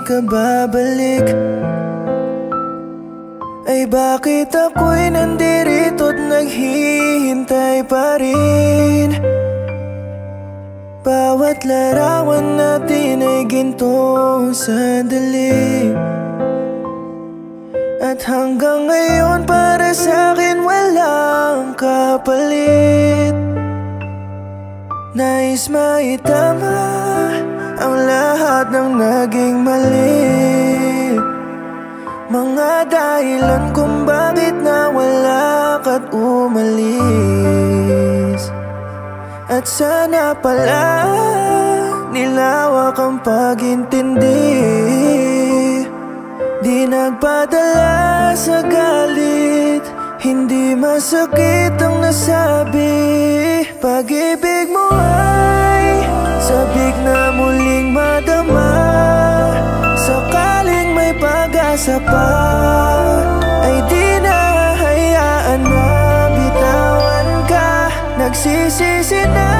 ka babalik? Ay bakit ako'y nandirito't naghihintay pa rin? Bawat larawan natin ay gintong sandali, at hanggang ngayon para sa'kin walang kapalit. Nais maitama ang lahat ng naging mali, mga dahilan kung bakit nawala ka't umalis. At sana pala nilawak ang pag-intindi, di nagpadala sa galit, hindi masakit ang nasabi. Pag-ibig mo ay sabik na muling madama, sakaling may pag-asa pa, ay di na hayaan na bitawan ka. Nagsisisi na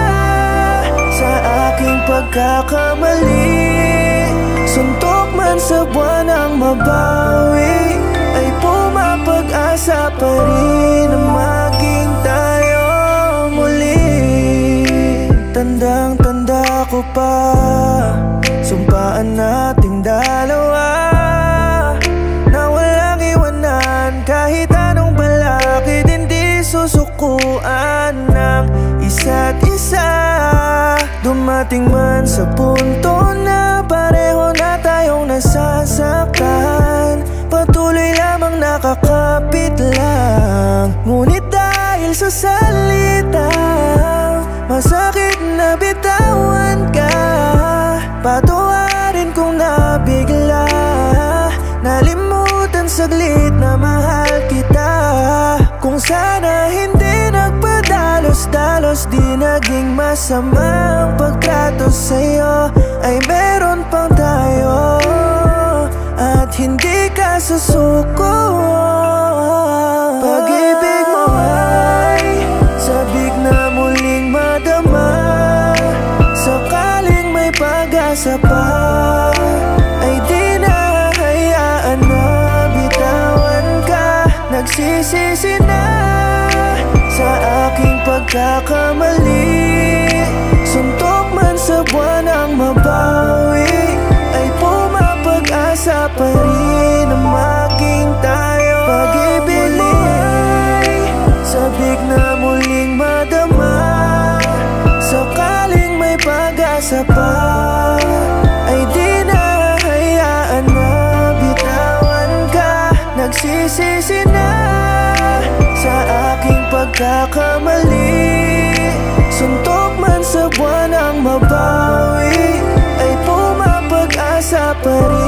sa aking pagkakamali, suntok man sa buwan ang mabawi, ay pumapag-asa pa rin na maging tayo muli. Tandang-tanda ko pa, sumpaan nating dalawa, na walang iwanan kahit anong balakid, hindi susukuan ng isa't isa. Dumating man sa punto na pareho na tayong nasasaktan, patuloy lamang nakakapit lang. Ngunit dahil sa salitang masakit na bitawan ka, patawarin kong nabigla, nalimutan saglit na mahal kita. Kung sana hindi nagpadalos-dalos, di naging masama ang pagtrato sa'yo, ay meron pang tayo at hindi ka susuko. Pag-ibig mo ay sabik na muling madama, sakaling may pag-asa pa, ay di na hayaan na bitawan ka. Nagsisisi na sa aking pagkakamali, suntok man sa buwan ang mabawi, ay pumapag-asa pa rin na maging tayo. Pag-ibig mo ay sabik na muling madama, sakaling may pag-asa pa, ay di na hayaan na bitawan ka. Nagsisisi na sa aking pagkakamali, suntok man sa buwan ang mabawi, ay pumapag-asa pa rin